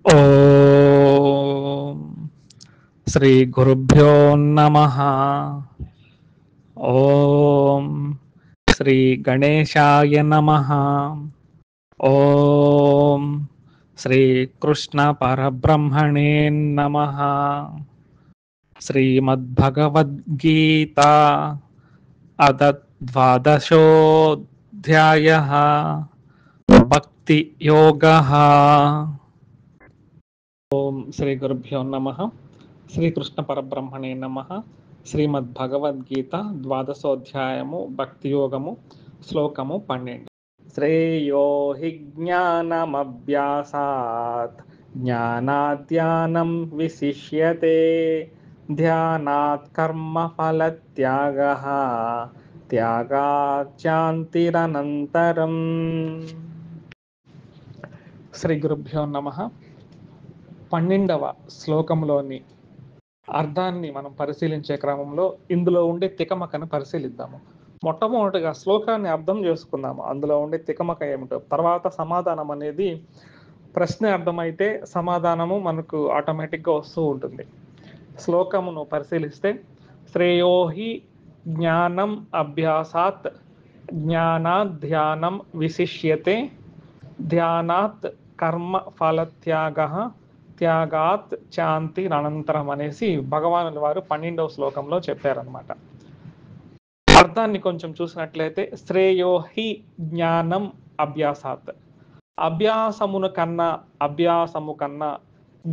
ఓం శ్రీ గురుభ్యో నమః. ఓం శ్రీ గణేశాయ నమః. ఓం శ్రీ కృష్ణ పరబ్రహ్మణే నమః. శ్రీమద్భగవద్గీత అద ద్వాదశోధ్యాయః భక్తి యోగః. ఓం శ్రీ గురుభ్యో నమః. శ్రీకృష్ణ పరబ్రహ్మణే నమః. శ్రీమద్భగవద్గీత ద్వాదశోధ్యాయము భక్తి యోగము శ్లోకము 12. శ్రేయో హి జ్ఞానమభ్యాసాత్ జ్ఞానాద్యానం విశిష్యతే ధ్యానాత్ కర్మ ఫలత్యాగః త్యాగాత్ శాంతిరనంతరం. శ్రీ గురుభ్యో నమః. 12వ శ్లోకంలోని అర్థాన్ని మనం పరిశీలించే క్రమంలో ఇందులో ఉండే తికమకను పరిశీలిద్దాము. మొట్టమొదటిగా శ్లోకాన్ని అర్థం చేసుకుందాము. అందులో ఉండే తికమక ఏమిటో, తర్వాత సమాధానం అనేది ప్రశ్న అర్థమైతే సమాధానము మనకు ఆటోమేటిక్గా వస్తూ ఉంటుంది. శ్లోకమును పరిశీలిస్తే శ్రేయోహి జ్ఞానం అభ్యాసాత్ జ్ఞానాత్ ధ్యానం విశిష్యతే ధ్యానాత్ కర్మ ఫలత్యాగః త్యాగాత్ శాంతి అనంతరం అనేసి భగవానుల వారు 12వ శ్లోకంలో చెప్పారనమాట. అర్థాన్ని కొంచెం చూసినట్లయితే శ్రేయోహి జ్ఞానం అభ్యాసాత్, అభ్యాసము కన్నా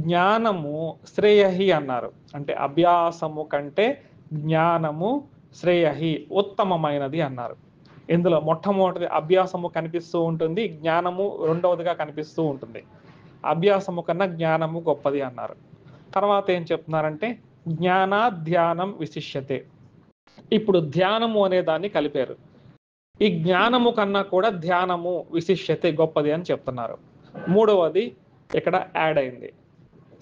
జ్ఞానము శ్రేయహి అన్నారు. అంటే అభ్యాసము కంటే జ్ఞానము శ్రేయహి ఉత్తమమైనది అన్నారు. ఇందులో మొట్టమొదటిది అభ్యాసము కనిపిస్తూ ఉంటుంది, జ్ఞానము రెండవదిగా కనిపిస్తూ ఉంటుంది. అభ్యాసము కన్నా జ్ఞానము గొప్పది అన్నారు. తర్వాత ఏం చెప్తున్నారంటే జ్ఞానాధ్యానం విశిష్యతే. ఇప్పుడు ధ్యానము అనే దాన్ని కలిపారు. ఈ జ్ఞానము కన్నా కూడా ధ్యానము విశిష్యతే గొప్పది అని చెప్తున్నారు. మూడవది ఇక్కడ యాడ్ అయింది.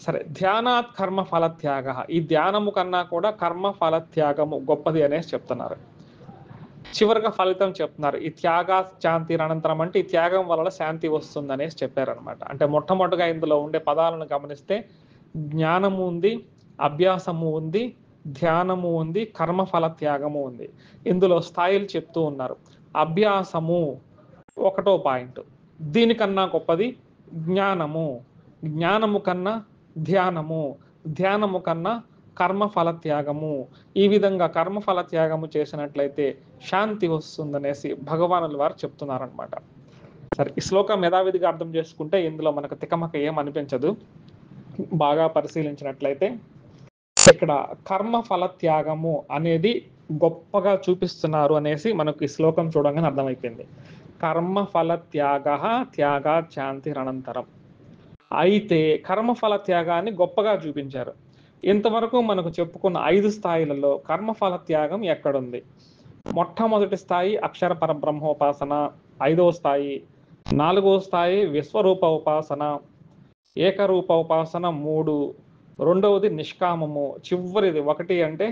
సరే, ధ్యానాత్ కర్మ ఫలత్యాగ, ఈ ధ్యానము కన్నా కూడా కర్మ ఫలత్యాగము గొప్పది అనేసి చెప్తున్నారు. చివరిగా ఫలితం చెప్తున్నారు. ఈ త్యాగ శాంతి అనంతరం అంటే ఈ త్యాగం వల్ల శాంతి వస్తుంది అనేసి చెప్పారనమాట. అంటే మొట్టమొదటిగా ఇందులో ఉండే పదాలను గమనిస్తే జ్ఞానము ఉంది, అభ్యాసము ఉంది, ధ్యానము ఉంది, కర్మఫల త్యాగము ఉంది. ఇందులో స్థాయిలు చెప్తూ ఉన్నారు. అభ్యాసము 1వ పాయింట్, దీనికన్నా గొప్పది జ్ఞానము, జ్ఞానము కన్నా ధ్యానము, ధ్యానము కన్నా కర్మఫల త్యాగము. ఈ విధంగా కర్మఫల త్యాగము చేసినట్లయితే శాంతి వస్తుందనేసి భగవానుల వారు చెప్తున్నారనమాట. సరే, ఈ శ్లోకం యథావిధిగా అర్థం చేసుకుంటే ఇందులో మనకు తికమక ఏం అనిపించదు. బాగా పరిశీలించినట్లయితే ఇక్కడ కర్మఫల త్యాగము అనేది గొప్పగా చూపిస్తున్నారు అనేసి మనకు ఈ శ్లోకం చూడంగానే అర్థమైపోయింది. కర్మఫల త్యాగా శాంతి అనంతరం. అయితే కర్మఫల త్యాగాన్ని గొప్పగా చూపించారు. ఇంతవరకు మనకు చెప్పుకున్న 5 స్థాయిలలో కర్మఫల త్యాగం ఎక్కడుంది? మొట్టమొదటి స్థాయి అక్షర పరబ్రహ్మోపాసన, 5వ స్థాయి, 4వ స్థాయి విశ్వరూప ఉపాసన, ఏకరూప ఉపాసన 3, రెండవది నిష్కామము, చివరిది 1 అంటే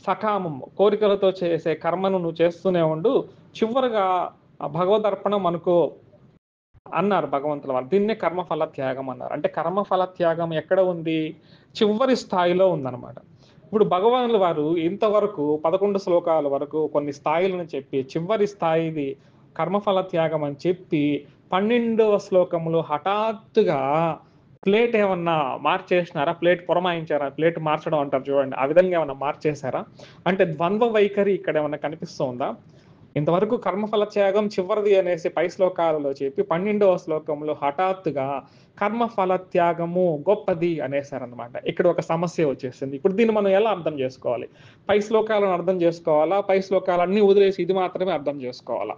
సకామము, కోరికలతో చేసే కర్మను నువ్వు చేస్తూనే ఉండు, చివరిగా భగవదర్పణం అనుకో అన్నారు భగవంతుల వారు. దీన్నే కర్మఫల త్యాగం అన్నారు. అంటే కర్మఫల త్యాగం ఎక్కడ ఉంది? చివరి స్థాయిలో ఉందన్నమాట. ఇప్పుడు భగవానుల వారు ఇంతవరకు 11 శ్లోకాల వరకు కొన్ని స్థాయిలను చెప్పి చివరి స్థాయిది కర్మఫల త్యాగం అని చెప్పి 12వ శ్లోకంలో హఠాత్తుగా ప్లేట్ ఏమన్నా మార్చేసినారా? ప్లేట్ పురమాయించారా? ప్లేట్ మార్చడం అంటారు చూడండి, ఆ విధంగా ఏమన్నా మార్చేశారా? అంటే ద్వంద్వ వైఖరి ఇక్కడ ఏమన్నా కనిపిస్తుందా? ఇంతవరకు కర్మఫల త్యాగం చివరిది అనేసి పై శ్లోకాలలో చెప్పి 12వ శ్లోకంలో హఠాత్తుగా కర్మఫల త్యాగము గొప్పది అనేసారనమాట. ఇక్కడ ఒక సమస్య వచ్చేసింది. ఇప్పుడు దీన్ని మనం ఎలా అర్థం చేసుకోవాలి? పై శ్లోకాలను అర్థం చేసుకోవాలా? పై శ్లోకాలన్నీ వదిలేసి ఇది మాత్రమే అర్థం చేసుకోవాలా?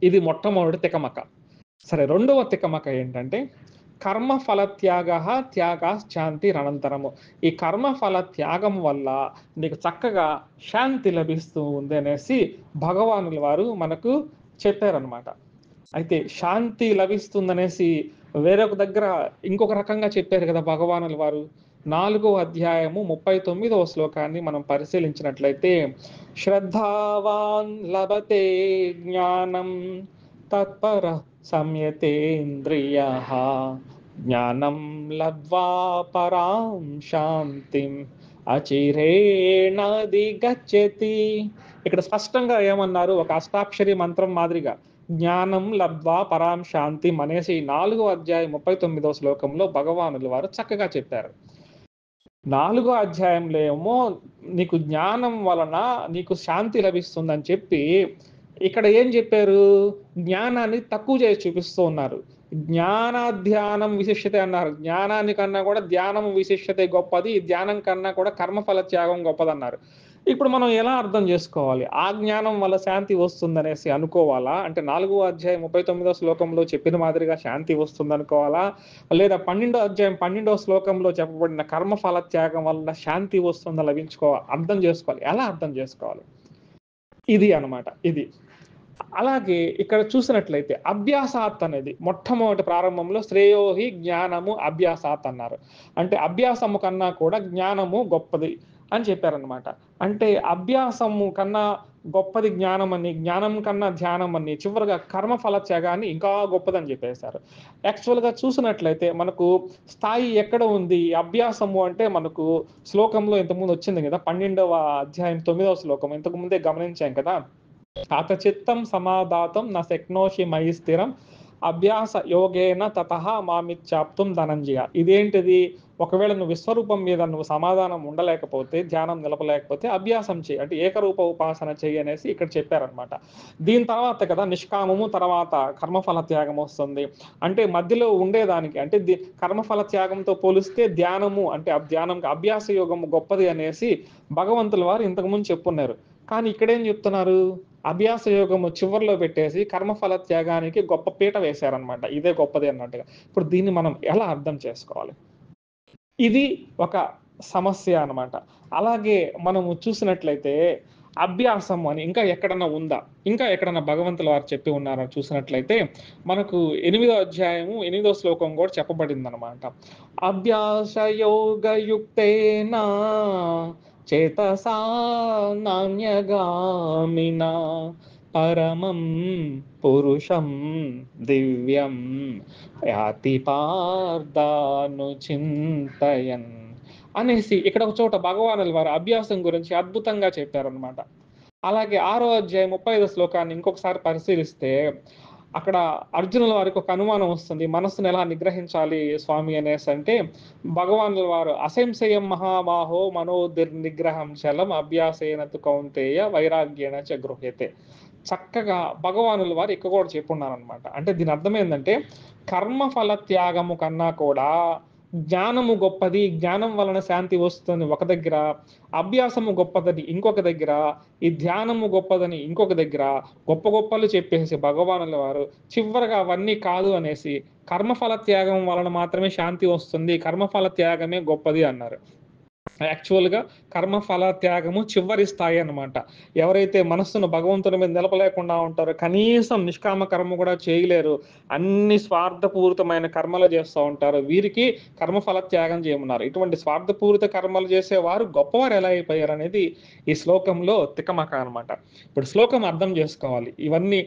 ఇది మొట్టమొదటి తికమక. సరే, రెండవ తికమక ఏంటంటే కర్మఫల త్యాగా శాంతి అనంతరము. ఈ కర్మఫల త్యాగం వల్ల నీకు చక్కగా శాంతి లభిస్తూ ఉంది అనేసి భగవానుల వారు మనకు చెప్పారనమాట. అయితే శాంతి లభిస్తుందనేసి వేరొక దగ్గర ఇంకొక రకంగా చెప్పారు కదా భగవానుల వారు. 4వ అధ్యాయము 39వ శ్లోకాన్ని మనం పరిశీలించినట్లయితే శ్రద్ధావాన్ లభతే జ్ఞానం తత్పర సంయతేంద్రియః జ్ఞానం లబ్ధ్వా పరాం శాంతిం అచిరేణాధిగచ్చతి. ఇక్కడ స్పష్టంగా ఏమన్నారు, ఒక అష్టాక్షరి మంత్రం మాదిరిగా జ్ఞానం లబ్ధ్వా పరాం శాంతిం అనేసి 4వ అధ్యాయం 39వ శ్లోకంలో భగవానుల వారు చక్కగా చెప్పారు. 4వ అధ్యాయంలో ఏమో నీకు జ్ఞానం వలన నీకు శాంతి లభిస్తుందని చెప్పి, ఇక్కడ ఏం చెప్పారు, జ్ఞానాన్ని తక్కువ చేసి చూపిస్తూ ఉన్నారు. జ్ఞానాధ్యానం విశిష్టత అన్నారు. జ్ఞానాన్ని కన్నా కూడా ధ్యానం విశిష్టతే గొప్పది, ధ్యానం కన్నా కూడా కర్మఫల త్యాగం గొప్పదన్నారు. ఇప్పుడు మనం ఎలా అర్థం చేసుకోవాలి, ఆ జ్ఞానం వల్ల శాంతి వస్తుందనేసి అనుకోవాలా, అంటే 4వ అధ్యాయం 39వ శ్లోకంలో చెప్పిన మాదిరిగా శాంతి వస్తుంది అనుకోవాలా, లేదా 12వ అధ్యాయం 12వ శ్లోకంలో చెప్పబడిన కర్మఫల త్యాగం వల్ల శాంతి వస్తుందని అర్థం చేసుకోవాలి, ఎలా అర్థం చేసుకోవాలి, ఇది అన్నమాట ఇది. అలాగే ఇక్కడ చూసినట్లయితే అభ్యాసాత్ అనేది మొట్టమొదటి ప్రారంభంలో శ్రేయోహి జ్ఞానము అభ్యాసాత్ అన్నారు. అంటే అభ్యాసము కన్నా కూడా జ్ఞానము గొప్పది అని చెప్పారనమాట. అంటే అభ్యాసము కన్నా గొప్పది జ్ఞానం అని, జ్ఞానం కన్నా ధ్యానం అని, చివరిగా కర్మఫల త్యాగాన్ని ఇంకా గొప్పదని చెప్పేశారు. యాక్చువల్గా చూసినట్లయితే మనకు స్థాయి ఎక్కడ ఉంది, అభ్యాసము అంటే మనకు శ్లోకంలో ఇంతకుముందు వచ్చింది కదా, 12వ అధ్యాయం 9వ శ్లోకం ఇంతకు ముందే గమనించాం కదా, అతచిత్తం సమాదాతం న శక్నోషి మయి స్థిరం అభ్యాస యోగేన తతః మామిచ్చాప్తుం ధనంజయ. ఇదేంటిది, ఒకవేళ నువ్వు విశ్వరూపం మీద నువ్వు సమాధానం ఉండలేకపోతే, ధ్యానం నిలపలేకపోతే అభ్యాసం చేయి, అంటే ఏకరూప ఉపాసన చేయి అనేసి ఇక్కడ చెప్పారనమాట. దీని తర్వాత కదా నిష్కామము, తర్వాత కర్మఫల త్యాగం వస్తుంది. అంటే మధ్యలో ఉండేదానికి, అంటే కర్మఫల త్యాగంతో పోలిస్తే ధ్యానము, అంటే ధ్యానం అభ్యాస యోగము గొప్పది అనేసి భగవంతుల వారు ఇంతకుముందు చెప్పున్నారు. కానీ ఇక్కడేం చెప్తున్నారు, అభ్యాస యోగము చివరిలో పెట్టేసి కర్మఫల త్యాగానికి గొప్ప పీట వేశారనమాట, ఇదే గొప్పది అన్నట్టుగా. ఇప్పుడు దీన్ని మనం ఎలా అర్థం చేసుకోవాలి, ఇది ఒక సమస్య అన్నమాట. అలాగే మనము చూసినట్లయితే అభ్యాసం అని ఇంకా ఎక్కడన్నా ఉందా, ఇంకా ఎక్కడన్నా భగవంతుల వారు చెప్పి ఉన్నారో చూసినట్లయితే మనకు 8వ అధ్యాయము 8వ శ్లోకం కూడా చెప్పబడింది అనమాట. అభ్యాస యోగయుక్తేన చేతసా నాన్యగామినా పరమం పురుషం దివ్యం యాతి పార్థాను చింతయన్ అనేసి ఇక్కడ ఒక చోట భగవానుల వారు అభ్యాసం గురించి అద్భుతంగా చెప్పారనమాట. అలాగే 6వ అధ్యాయం 35వ శ్లోకాన్ని ఇంకొకసారి పరిశీలిస్తే అక్కడ అర్జునుల వారికి ఒక అనుమానం వస్తుంది, మనస్సును ఎలా నిగ్రహించాలి స్వామి అనేసి అంటే, భగవానుల వారు అసంశయం మహాబాహో మనోనిగ్రహం చలం అభ్యాసేన తు కౌంతేయ వైరాగ్యేన చ గృహ్యతే. చక్కగా భగవానుల వారు ఇక్కడ కూడా చెప్పున్నారనమాట. అంటే దీని అర్థం ఏంటంటే, కర్మఫల త్యాగము కన్నా కూడా జ్ఞానము గొప్పది, జ్ఞానం వలన శాంతి వస్తుంది ఒక దగ్గర, అభ్యాసము గొప్పదని ఇంకొక దగ్గర, ఈ ధ్యానము గొప్పదని ఇంకొక దగ్గర గొప్ప గొప్పలు చెప్పేసి భగవానుల వారు చివరగా అవన్నీ కాదు అనేసి కర్మఫల త్యాగం వలన మాత్రమే శాంతి వస్తుంది, కర్మఫల త్యాగమే గొప్పది అన్నారు. యాక్చువల్గా కర్మఫల త్యాగము చివరి స్థాయి అన్నమాట. ఎవరైతే మనస్సును భగవంతుని మీద నిలపలేకుండా ఉంటారో, కనీసం నిష్కామ కర్మ కూడా చేయలేరు, అన్ని స్వార్థపూరితమైన కర్మలు చేస్తూ ఉంటారు, వీరికి కర్మఫల త్యాగం చేయమన్నారు. ఇటువంటి స్వార్థపూరిత కర్మలు చేసేవారు గొప్పవారు ఎలా అయిపోయారు అనేది ఈ శ్లోకంలో తికమక అనమాట. ఇప్పుడు శ్లోకం అర్థం చేసుకోవాలి, ఇవన్నీ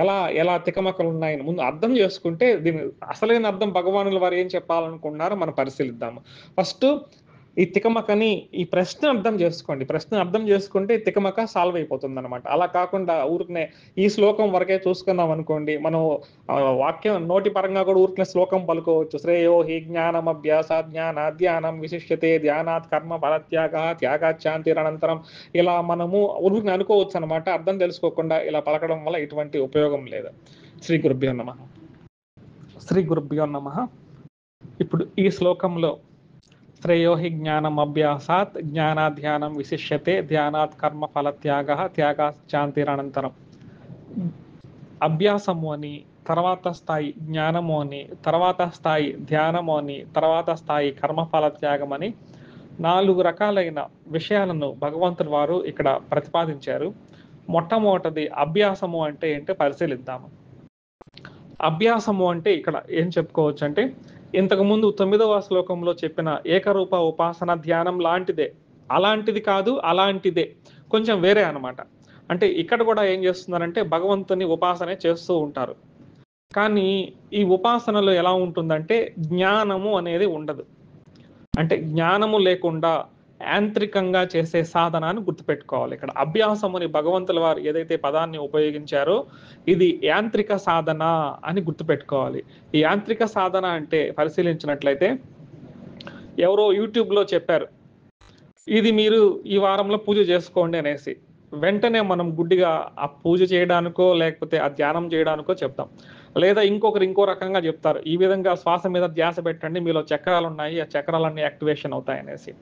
ఎలా ఎలా తికమకలు ఉన్నాయని ముందు అర్థం చేసుకుంటే దీని అసలైన అర్థం భగవానుల వారు ఏం చెప్పాలనుకుంటున్నారో మనం పరిశీలిద్దాము. ఫస్ట్ ఈ తికమకని, ఈ ప్రశ్న అర్థం చేసుకోండి, ప్రశ్న అర్థం చేసుకుంటే తికమక సాల్వ్ అయిపోతుంది అనమాట. అలా కాకుండా ఊరికనే ఈ శ్లోకం వరకే చూసుకున్నాం అనుకోండి, మనం వాక్యం నోటి పరంగా కూడా ఊరికనే శ్లోకం పలుకోవచ్చు, శ్రేయో హి జ్ఞానం అభ్యాస జ్ఞాన ధ్యానం విశిష్యతే ధ్యానాత్ కర్మ ఫలత్యాగ త్యాగాచాంతిరనంతరం, ఇలా మనము ఊరికనే అనుకోవచ్చు అనమాట. అర్థం తెలుసుకోకుండా ఇలా పలకడం వల్ల ఎటువంటి ఉపయోగం లేదు. శ్రీ గురుభ్యో నమః. శ్రీ గురుభ్యో నమః. ఇప్పుడు ఈ శ్లోకంలో శ్రేయో హి జ్ఞానం అభ్యాసాత్ జ్ఞానాధ్యానం విశిష్యతే ధ్యానాత్ కర్మ ఫలత్యాగ త్యాగాచాంతిరనంతరం, అభ్యాసము అని, తర్వాత స్థాయి జ్ఞానము అని, తర్వాత స్థాయి ధ్యానము అని, తర్వాత స్థాయి కర్మఫల త్యాగం అని 4 రకాలైన విషయాలను భగవంతుని వారు ఇక్కడ ప్రతిపాదించారు. మొట్టమొదటిది అభ్యాసము అంటే ఏంటో పరిశీలిద్దాము. అభ్యాసము అంటే ఇక్కడ ఏం చెప్పుకోవచ్చు అంటే, ఇంతకు ముందు 9వ శ్లోకంలో చెప్పిన ఏకరూప ఉపాసన ధ్యానం లాంటిదే, అలాంటిది కాదు, అలాంటిదే, కొంచెం వేరే అన్నమాట. అంటే ఇక్కడ కూడా ఏం చేస్తున్నారంటే భగవంతుని ఉపాసనే చేస్తూ ఉంటారు. కానీ ఈ ఉపాసనలో ఎలా ఉంటుందంటే జ్ఞానము అనేది ఉండదు. అంటే జ్ఞానము లేకుండా యాంత్రికంగా చేసే సాధన అని గుర్తుపెట్టుకోవాలి. ఇక్కడ అభ్యాసం అని భగవంతుల వారు ఏదైతే పదాన్ని ఉపయోగించారో ఇది యాంత్రిక సాధన అని గుర్తుపెట్టుకోవాలి. ఈ యాంత్రిక సాధన అంటే పరిశీలించినట్లయితే ఎవరో యూట్యూబ్‌లో చెప్పారు. ఇది మీరు ఈ వారంలో పూజ చేసుకోండి అనేసి. వెంటనే మనం గుడ్డిగా ఆ పూజ చేయడానికో, లేకపోతే ఆ ధ్యానం చేయడానికో చెప్తాం. లేదా ఇంకొకరు ఇంకో రకంగా చెప్తారు. ఈ విధంగా శ్వాస మీద ధ్యాస పెట్టండి. మీలో చక్రాలున్నాయి. ఆ చక్రాలన్నీ యాక్టివేషన్ అవుతాయనేసి.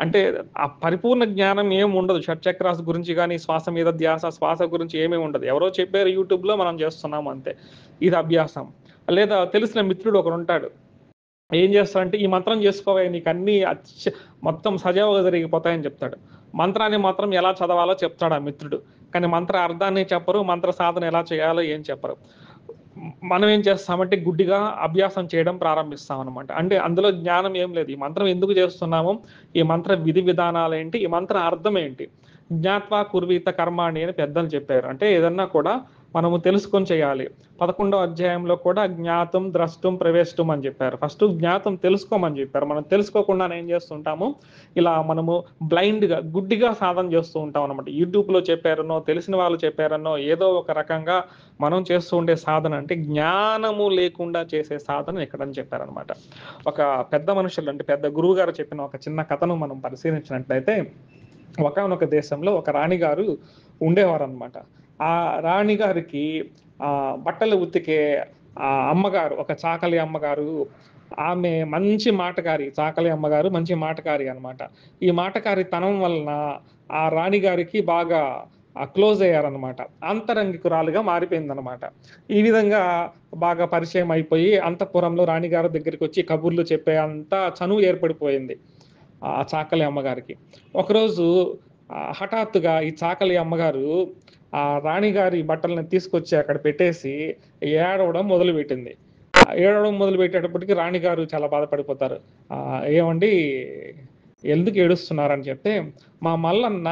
అంటే ఆ పరిపూర్ణ జ్ఞానం ఏమి ఉండదు. షట్‌చక్రాస్ గురించి గాని, శ్వాస మీద ధ్యాస, శ్వాస గురించి ఏమీ ఉండదు. ఎవరో చెప్పారు యూట్యూబ్‌లో మనం చేస్తున్నాం అంతే. ఇది అభ్యాసం. లేదా తెలిసిన మిత్రుడు ఒకడుంటాడు. ఏం చేస్తాడంటే, "ఈ మంత్రం చేసుకోవే నీకన్నీ మొత్తం సజావుగా జరిగిపోతాయని" చెప్తాడు. మంత్రాన్ని మాత్రం ఎలా చదవాలో చెప్తాడు ఆ మిత్రుడు. కానీ మంత్ర అర్థాన్ని చెప్పరు. మంత్ర సాధన ఎలా చేయాలో ఏం చెప్పరు. మనం ఏం చేస్తామంటే గుడ్డిగా అభ్యాసం చేయడం ప్రారంభిస్తామనమాట. అంటే అందులో జ్ఞానం ఏం లేదు. ఈ మంత్రం ఎందుకు చేస్తున్నాము? ఈ మంత్ర విధి విధానాలేంటి? ఈ మంత్ర అర్థం ఏంటి? జ్ఞాత్వా కుర్వీత కర్మాణి అని పెద్దలు చెప్పారు. అంటే ఏదన్నా కూడా మనము తెలుసుకొని చేయాలి. 11వ అధ్యాయంలో కూడా జ్ఞాతం, ద్రష్టం, ప్రవేష్టం అని చెప్పారు. ఫస్ట్ జ్ఞాతం తెలుసుకోమని చెప్పారు. మనం తెలుసుకోకుండానే ఏం చేస్తుంటాము, ఇలా మనము బ్లైండ్‌గా, గుడ్డిగా సాధన చేస్తూ ఉంటాం అన్నమాట. యూట్యూబ్‌లో చెప్పారనో, తెలిసిన వాళ్ళు చెప్పారనో, ఏదో ఒక రకంగా మనం చేస్తూ ఉండే సాధన అంటే జ్ఞానము లేకుండా చేసే సాధన ఇక్కడని చెప్పారనమాట. ఒక పెద్ద మనుషులు అంటే పెద్ద గురువుగారు చెప్పిన ఒక చిన్న కథను మనం పరిశీలించినట్లయితే, ఒకానొక దేశంలో ఒక రాణిగారు ఉండేవారనమాట. ఆ రాణిగారికి బట్టలు ఉతికే అమ్మగారు, ఒక చాకలి అమ్మగారు, ఆమె మంచి మాటకారి. చాకలి అమ్మగారు మంచి మాటకారి అనమాట. ఈ మాటకారితనం వలన ఆ రాణిగారికి బాగా క్లోజ్ అయ్యారనమాట. అంతరంగికురాలుగా మారిపోయిందనమాట. ఈ విధంగా బాగా పరిచయం అయిపోయి అంతఃపురంలో రాణిగారి దగ్గరికొచ్చి కబుర్లు చెప్పే అంత చనువు ఏర్పడిపోయింది ఆ చాకలి అమ్మగారికి. ఒకరోజు హఠాత్తుగా ఈ చాకలి అమ్మగారు ఆ రాణిగారి బట్టల్ని తీసుకొచ్చి అక్కడ పెట్టేసి ఏడవడం మొదలుపెట్టింది. ఏడవడం మొదలుపెట్టేటప్పటికి రాణిగారు చాలా బాధపడిపోతారు. "ఏవండీ ఎందుకు ఏడుస్తున్నారని" చెప్తే, "మా మల్లన్న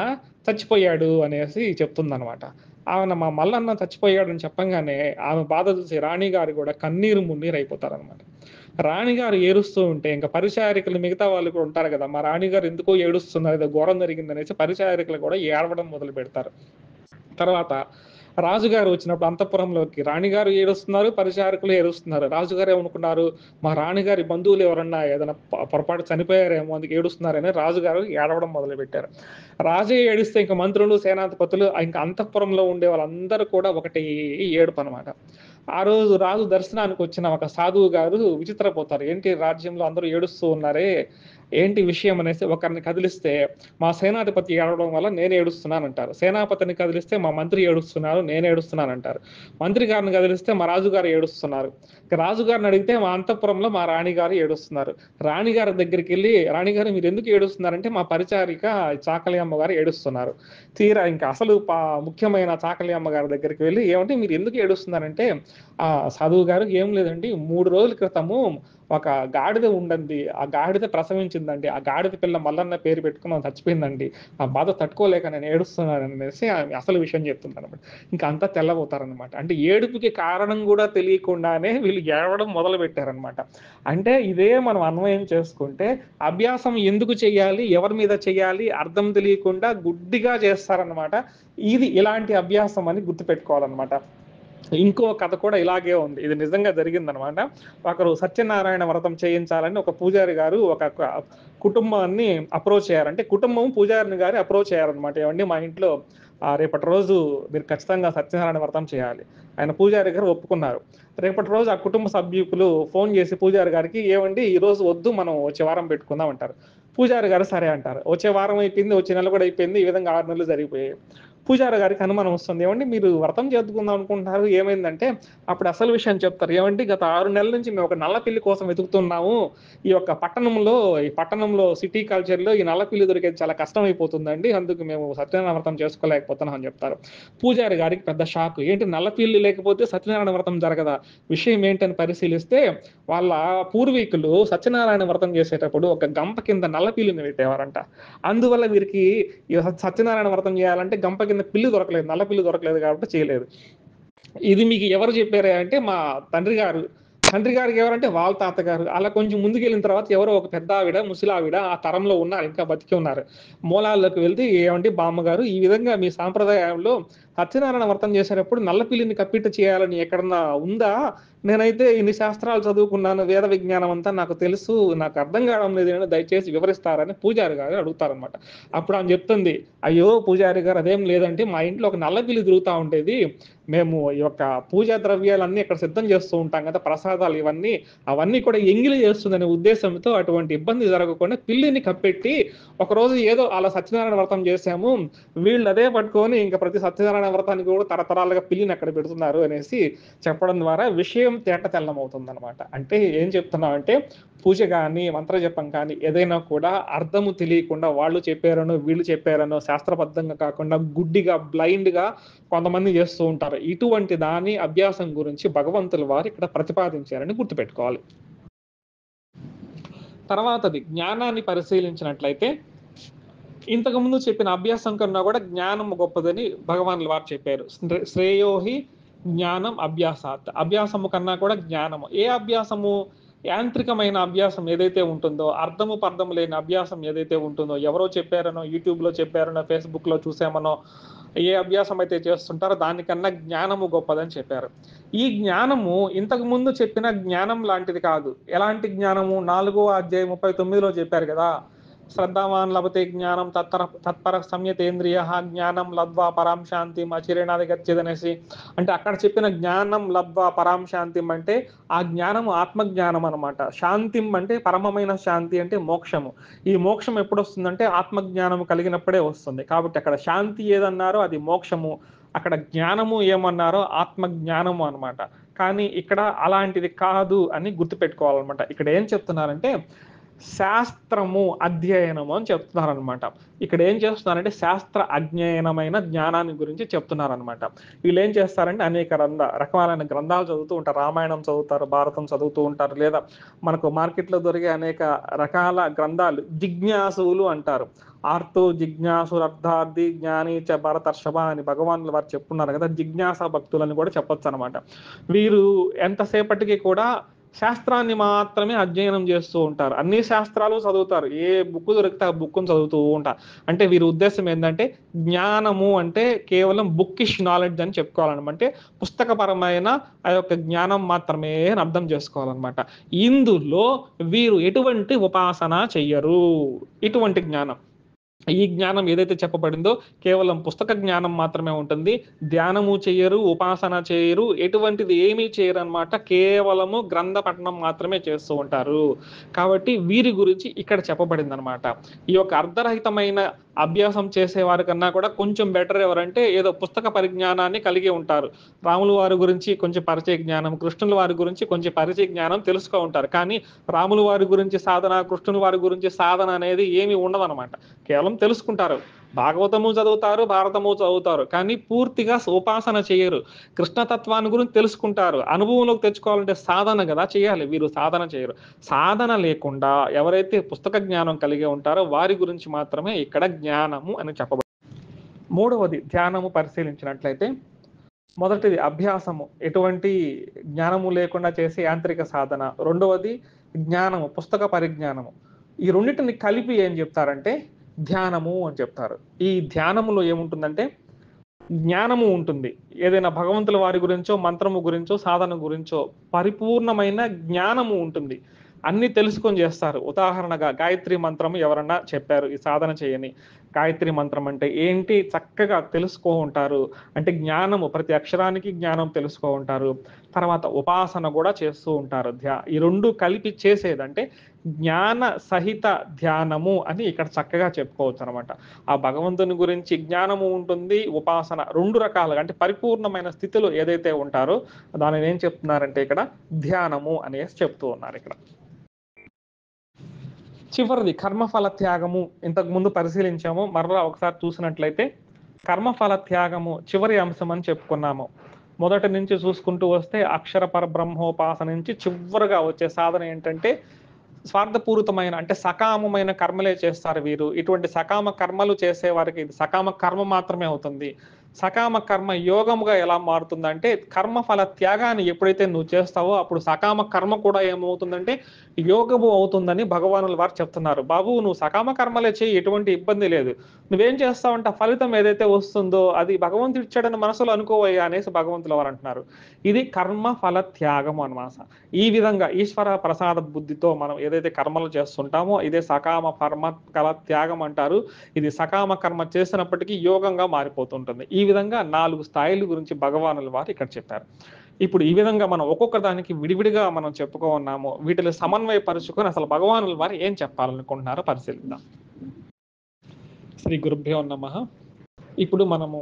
చచ్చిపోయాడు" అనేసి చెప్తుందనమాట. ఆమెన మా మల్లన్న చచ్చిపోయాడని చెప్పంగానే ఆమె బాధ చూసి రాణిగారు గూడా కన్నీరు మున్నీరైపోతారనమాట. రాణిగారు ఏడుస్తూ ఉంటే ఇంక పరిచారికలు మిగతా వాళ్ళు కూడా ఉంటారు గదా! మా రాణిగారు ఎందుకో ఏడుస్తున్నారు. ఏదో ఘోరం జరిగిందనేసి పరిచారికలు గూడా ఏడవడం మొదలుపెడతారు. తర్వాత రాజుగారు వచ్చినప్పుడు అంతఃపురంలోకి రాణిగారు ఏడుస్తున్నారు, పరిచారకులు ఏడుస్తున్నారు. రాజుగారు ఏమనుకున్నారు, మా రాణిగారి బంధువులు ఎవరన్నా ఏదైనా పొరపాటు చనిపోయారేమో అందుకు ఏడుస్తున్నారని రాజుగారు ఏడవడం మొదలుపెట్టారు. రాజే ఏడిస్తే ఇంక మంత్రులు, సేనాధిపతులు ఇంక అంతఃపురంలో ఉండే వాళ్ళందరూ కూడా ఒకటే ఏడుపనమాట. ఆ రోజు రాజు దర్శనానికొచ్చిన ఒక సాధువు గారు విచిత్రపోతారు. ఏంటి రాజ్యంలో అందరూ ఏడుస్తూ ఉన్నారే, ఏంటి విషయం అనేసి ఒకరిని కదిలిస్తే, మా సేనాధిపతి ఏడవడం వల్ల నేను ఏడుస్తున్నానంటారు. సేనాపతిని కదిలిస్తే మా మంత్రి ఏడుస్తున్నారు, నేను ఏడుస్తున్నానంటారు. మంత్రి గారిని కదిలిస్తే మా రాజుగారు ఏడుస్తున్నారు. ఇక రాజుగారిని అడిగితే మా అంతఃపురంలో మా రాణిగారు ఏడుస్తున్నారు. రాణిగారి దగ్గరికెళ్ళి, "రాణిగారు మీరెందుకు ఏడుస్తున్నారంటే మా పరిచారిక చాకలి అమ్మగారు ఏడుస్తున్నారు." తీరా ఇంకా అసలు ముఖ్యమైన చాకలి అమ్మగారి దగ్గరికి వెళ్లి, "ఏవండీ మీరెందుకు ఏడుస్తున్నారంటే," సాధువు గారు, "ఏం లేదండి 3 రోజుల క్రితము ఒక గాడిద ఉండండి. ఆ గాడిద ప్రసవించిందండి. ఆ గాడిద పిల్ల మల్లన్న పేరు పెట్టుకొని ఆమె చచ్చిపోయిందండి. ఆ బాధ తట్టుకోలేక నేను ఏడుస్తున్నాననేసి" ఆమె అసలు విషయం చెప్తుందనమాట. ఇంక అంతా తెల్లబోతారనమాట. అంటే ఏడుపుకి కారణం గూడా తెలియకుండానే వీళ్ళు ఏడవడం మొదలుపెట్టారనమాట. అంటే ఇదే మనం అన్వయం చేసుకుంటే అభ్యాసం ఎందుకు చేయాలి? ఎవరి మీద చేయాలి? అర్థం తెలియకుండా గుడ్డిగా చేస్తారనమాట. ఇది ఇలాంటి అభ్యాసం అని గుర్తుపెట్టుకోవాలనమాట. ఇంకో కథ కూడా ఇలాగే ఉంది. ఇది నిజంగా జరిగిందనమాట. ఒకరు సత్యనారాయణ వ్రతం చేయించాలని ఒక పూజారి గారు ఒక కుటుంబాన్ని అప్రోచ్ అయ్యారు. అంటే కుటుంబం పూజారిని గారి అప్రోచ్ అయ్యారనమాట. "ఏవండీ మా ఇంట్లో రేపటి రోజు మీరు ఖచ్చితంగా సత్యనారాయణ వ్రతం చేయాలి." ఆయన పూజారి గారు ఒప్పుకున్నారు. రేపటి రోజు ఆ కుటుంబ సభ్యులు ఫోను చేసి పూజారి గారికి, "ఏవండీ ఈరోజు వద్దు మనం వచ్చే వారం పెట్టుకుందాం" అంటారు. పూజారి గారు సరే అంటారు. వచ్చే వారం అయిపోయింది. వచ్చే నెల కూడా అయిపోయింది. ఈ విధంగా 6 నెలలు జరిగిపోయాయి. పూజారి గారికి అనుమానం వస్తుంది. "ఏవండీ మీరు వ్రతం చేద్దుకుందాం అనుకుంటున్నారు ఏమైందంటే," అప్పుడు అసలు విషయం చెప్తారు. "ఏవండీ గత 6 నెలల నుంచి మేము ఒక నల్ల పిల్లి కోసం వెతుకుతున్నాము. ఈ యొక్క పట్టణంలో సిటీ కల్చర్‌లో ఈ నల్ల పిల్లి దొరికేది చాలా కష్టమైపోతుందండి. అందుకు మేము సత్యనారాయణ వ్రతం చేసుకోలేకపోతున్నాం" అని చెప్తారు. పూజారి గారికి పెద్ద షాక్. ఏంటి నల్ల పిల్లి లేకపోతే సత్యనారాయణ వ్రతం జరగదా? విషయం ఏంటని పరిశీలిస్తే వాళ్ళ పూర్వీకులు సత్యనారాయణ వ్రతం చేసేటప్పుడు ఒక గంప కింద నల్ల పిల్లిని పెట్టేవారంట. అందువల్ల వీరికి ఈ సత్యనారాయణ వ్రతం చేయాలంటే గంప కింద పిల్లి దొరకలేదు. నల్ల పిల్లి దొరకలేదు కాబట్టి చేయలేదు. ఇది మీకు ఎవరు చెప్పారా అంటే మా తండ్రి గారు. తండ్రి గారికి ఎవరంటే వాళ్ళ తాతగారు. అలా కొంచెం ముందుకెళ్ళిన తర్వాత ఎవరో ఒక పెద్దావిడ, ముసలావిడ ఆ తరంలో ఉన్నారు. ఇంకా బతికి ఉన్నారు. మూలాల్లోకి వెళ్తే "ఏవండి బామ్మగారు ఈ విధంగా మీ సాంప్రదాయంలో సత్యనారాయణ వ్రతం చేసేటప్పుడు నల్ల పిల్లిని కప్పిట చేయాలని ఎక్కడన్నా ఉందా? నేనైతే ఇన్ని శాస్త్రాలు చదువుకున్నాను. వేద విజ్ఞానం అంతా నాకు తెలుసు. నాకు అర్థం కావడం లేదు. దయచేసి వివరిస్తారని" పూజారి గారు అడుగుతారనమాట. అప్పుడు ఆమె చెప్తుంది, "అయ్యో! పూజారి గారు అదేం లేదంటే మా ఇంట్లో ఒక నల్ల పిల్లి తిరుగుతా ఉండేది. మేము ఈ యొక్క పూజా ద్రవ్యాలన్నీ ఇక్కడ సిద్ధం చేస్తూ ఉంటాం కదా! ప్రసాదాలు ఇవన్నీ. అవన్నీ కూడా ఎంగిలి చేస్తుందనే ఉద్దేశంతో అటువంటి ఇబ్బంది జరగకుండా పిల్లిని కప్పెట్టి ఒకరోజు ఏదో అలా సత్యనారాయణ వ్రతం చేశాము. వీళ్ళు అదే పట్టుకొని ఇంక ప్రతి సత్యనారాయణ వ్రతానికి కూడా తరతరాలుగా పిల్లిని అక్కడ పెడుతున్నారు" అనేసి చెప్పడం ద్వారా విషయం తేట తెల్లమవుతుందనమాట. అంటే ఏం చెప్తున్నామంటే పూజ గాని, మంత్రజపం కానీ ఏదైనా కూడా అర్థము తెలియకుండా వాళ్ళు చెప్పారనో, వీళ్ళు చెప్పారనో శాస్త్రబద్ధంగా కాకుండా గుడ్డిగా, బ్లైండ్‌గా కొంతమంది చేస్తూ ఉంటారు. ఇటువంటి దాని అభ్యాసం గురించి భగవంతుల వారు ఇక్కడ ప్రతిపాదించారని గుర్తుపెట్టుకోవాలి. తర్వాతది జ్ఞానాన్ని పరిశీలించినట్లయితే, ఇంతకుముందు చెప్పిన అభ్యాసం కన్నా కూడా జ్ఞానం గొప్పదని భగవానుల వారు చెప్పారు. శ్రేయోహి జ్ఞానం అభ్యాసాత్. అభ్యాసము కన్నా కూడా జ్ఞానము. ఏ అభ్యాసము? యాంత్రికమైన అభ్యాసం ఏదైతే ఉంటుందో, అర్థము పర్థము లేని అభ్యాసం ఏదైతే ఉంటుందో, ఎవరో చెప్పారనో, యూట్యూబ్‌లో చెప్పారనో, ఫేస్‌బుక్‌లో చూసామనో, ఏ అభ్యాసం అయితే చేస్తుంటారో దానికన్నా జ్ఞానము గొప్పదని చెప్పారు. ఈ జ్ఞానము ఇంతకు ముందు చెప్పిన జ్ఞానం లాంటిది కాదు. ఎలాంటి జ్ఞానము? 4వ అధ్యాయం 39లో చెప్పారు కదా! శ్రద్ధావాన్ లభతే జ్ఞానం తత్పర సంయతేంద్రియః జ్ఞానం లబ్ధ్వా పరాం శాంతిం అచిరేణాధిగచ్ఛేదనేసి. అంటే అక్కడ చెప్పిన జ్ఞానం లబ్ధ్వా పరాం శాంతిం అంటే ఆ జ్ఞానము ఆత్మజ్ఞానం అనమాట. శాంతిం అంటే పరమమైన శాంతి అంటే మోక్షము. ఈ మోక్షం ఎప్పుడొస్తుందంటే ఆత్మజ్ఞానం కలిగినప్పుడే వస్తుంది. కాబట్టి అక్కడ శాంతి ఏదన్నారో అది మోక్షము. అక్కడ జ్ఞానము ఏమన్నారో ఆత్మజ్ఞానము అనమాట. కానీ ఇక్కడ అలాంటిది కాదు అని గుర్తుపెట్టుకోవాలనమాట. ఇక్కడ ఏం చెప్తున్నారంటే శాస్త్రము అధ్యయనము అని చెప్తున్నారనమాట. ఇక్కడ ఏం చేస్తున్నారంటే శాస్త్ర అజ్ఞయనమైన జ్ఞానాన్ని గురించి చెప్తున్నారనమాట. వీళ్ళేం చేస్తారంటే అనేక రకమైన గ్రంథాలు చదువుతూ ఉంటారు. రామాయణం చదువుతారు, భారతం చదువుతూ ఉంటారు. లేదా మనకు మార్కెట్‌లో దొరికే అనేక రకాల గ్రంథాలు జిజ్ఞాసువులు అంటారు. ఆర్తో జిజ్ఞాసురర్థార్థి జ్ఞాని చ భరతర్షభ అని భగవానులు వారు చెప్పున్నారు కదా! జిజ్ఞాస భక్తులని కూడా చెప్పొచ్చనమాట. వీరు ఎంతసేపటికి కూడా శాస్త్రాన్ని మాత్రమే అధ్యయనం చేస్తూ ఉంటారు. అన్ని శాస్త్రాలు చదువుతారు. ఏ బుక్ దొరికితే ఆ బుక్కుని చదువుతూ ఉంటారు. అంటే వీరి ఉద్దేశ్యం ఏందంటే జ్ఞానము అంటే కేవలం బుక్కిష్ నాలెడ్జ్ అని చెప్పుకోవాలనమాట. అంటే పుస్తకపరమైన ఆ యొక్క జ్ఞానం మాత్రమే అని అర్థం చేసుకోవాలనమాట. ఇందులో వీరు ఎటువంటి ఉపాసన చెయ్యరు. ఇటువంటి జ్ఞానం. ఈ జ్ఞానం ఏదైతే చెప్పబడిందో కేవలం పుస్తక జ్ఞానం మాత్రమే ఉంటుంది. ధ్యానము చెయ్యరు, ఉపాసన చేయరు, ఎటువంటిది ఏమీ చేయరనమాట. కేవలము గ్రంథ పఠనం మాత్రమే చేస్తూ ఉంటారు. కాబట్టి వీరి గురించి ఇక్కడ చెప్పబడిందనమాట. ఈ యొక్క అర్ధరహితమైన అభ్యాసం చేసేవారి కన్నా కూడా కొంచెం బెటర్ ఎవరంటే ఏదో పుస్తక పరిజ్ఞానాన్ని కలిగి ఉంటారు. రాముల వారి గురించి కొంచెం పరిచయ జ్ఞానం, కృష్ణుల వారి గురించి కొంచెం పరిచయ జ్ఞానం తెలుసుకో ఉంటారు. కానీ రాముల వారి గురించి సాధన, కృష్ణుల వారి గురించి సాధన అనేది ఏమీ ఉండదనమాట. కేవలం తెలుసుకుంటారు. భాగవతము చదువుతారు, భారతము చదువుతారు. కానీ పూర్తిగా ఉపాసన చేయరు. కృష్ణతత్వాన్ని గురించి తెలుసుకుంటారు. అనుభవంలోకి తెచ్చుకోవాలంటే సాధన గదా చేయాలి. వీరు సాధన చేయరు. సాధన లేకుండా ఎవరైతే పుస్తక జ్ఞానం కలిగి ఉంటారో వారి గురించి మాత్రమే ఇక్కడ జ్ఞానము అని చెప్పబడింది. మూడవది ధ్యానము పరిశీలించినట్లయితే మొదటిది అభ్యాసము. ఎటువంటి జ్ఞానము లేకుండా చేసే యాంత్రిక సాధన. రెండవది జ్ఞానము, పుస్తక పరిజ్ఞానము. ఈ రెండిటిని కలిపి ఏం చెప్తారంటే ధ్యానము అని చెప్తారు. ఈ ధ్యానములో ఏముంటుందంటే జ్ఞానము ఉంటుంది. ఏదైనా భగవంతుల వారి గురించో, మంత్రము గురించో, సాధన గురించో పరిపూర్ణమైన జ్ఞానము ఉంటుంది. అన్నీ తెలుసుకొని చేస్తారు. ఉదాహరణగా గాయత్రి మంత్రము ఎవరన్నా చెప్పారు ఈ సాధన చేయని. గాయత్రి మంత్రం అంటే ఏంటి చక్కగా తెలుసుకో ఉంటారు. అంటే జ్ఞానము ప్రతి అక్షరానికి జ్ఞానం తెలుసుకో ఉంటారు. తర్వాత ఉపాసన కూడా చేస్తూ ఉంటారు. ఈ 2 కలిపి చేసేదంటే జ్ఞాన సహిత ధ్యానము అని ఇక్కడ చక్కగా చెప్పుకోవచ్చనమాట. ఆ భగవంతుని గురించి జ్ఞానము ఉంటుంది, ఉపాసన 2 రకాలుగా అంటే పరిపూర్ణమైన స్థితిలో ఏదైతే ఉంటారో దానిని ఏం చెప్తున్నారంటే ఇక్కడ ధ్యానము అనేసి చెప్తూ ఉన్నారు ఇక్కడ. చివరిది కర్మఫల త్యాగము. ఇంతకు ముందు పరిశీలించాము. మరలా ఒకసారి చూసినట్లయితే కర్మఫల త్యాగము చివరి అంశం అని చెప్పుకున్నాము. మొదటి నుంచి చూసుకుంటూ వస్తే అక్షర పరబ్రహ్మోపాసన నుంచి చివరగా వచ్చే సాధన ఏంటంటే స్వార్థపూరితమైన అంటే సకామమైన కర్మలే చేస్తారు వీరు. ఇటువంటి సకామ కర్మలు చేసే వారికి ఇది సకామ కర్మ మాత్రమే అవుతుంది. సకామ కర్మ యోగముగా ఎలా మారుతుందంటే కర్మఫల త్యాగాన్ని ఎప్పుడైతే నువ్వు చేస్తావో అప్పుడు సకామ కర్మ కూడా ఏమవుతుందంటే యోగము అవుతుందని భగవానుల వారు చెప్తున్నారు. బాబు నువ్వు సకామ కర్మలే చెయ్యి, ఎటువంటి ఇబ్బంది లేదు. నువ్వేం చేస్తావంటే ఆ ఫలితం ఏదైతే వస్తుందో అది భగవంతుడు ఇచ్చాడని మనసులో అనుకోవయ్యా అనేసి భగవంతుల వారు అంటున్నారు. ఇది కర్మ ఫల త్యాగం అన్నమాట. ఈ విధంగా ఈశ్వర ప్రసాద బుద్ధితో మనం ఏదైతే కర్మలు చేస్తుంటామో ఇదే సకామ కర్మ కల త్యాగం అంటారు. ఇది సకామ కర్మ చేసినప్పటికీ యోగంగా మారిపోతుంటుంది. ఈ విధంగా 4 స్థాయిల గురించి భగవానుల వారు ఇక్కడ చెప్పారు. ఇప్పుడు ఈ విధంగా మనం ఒక్కొక్క దానికి విడివిడిగా మనం చెప్పుకున్నాము. వీటిని సమన్వయపరుచుకొని అసలు భగవానుల వారు ఏం చెప్పాలనుకుంటున్నారో పరిశీలిద్దాం. శ్రీ గురుభ్యో నమః. ఇప్పుడు మనము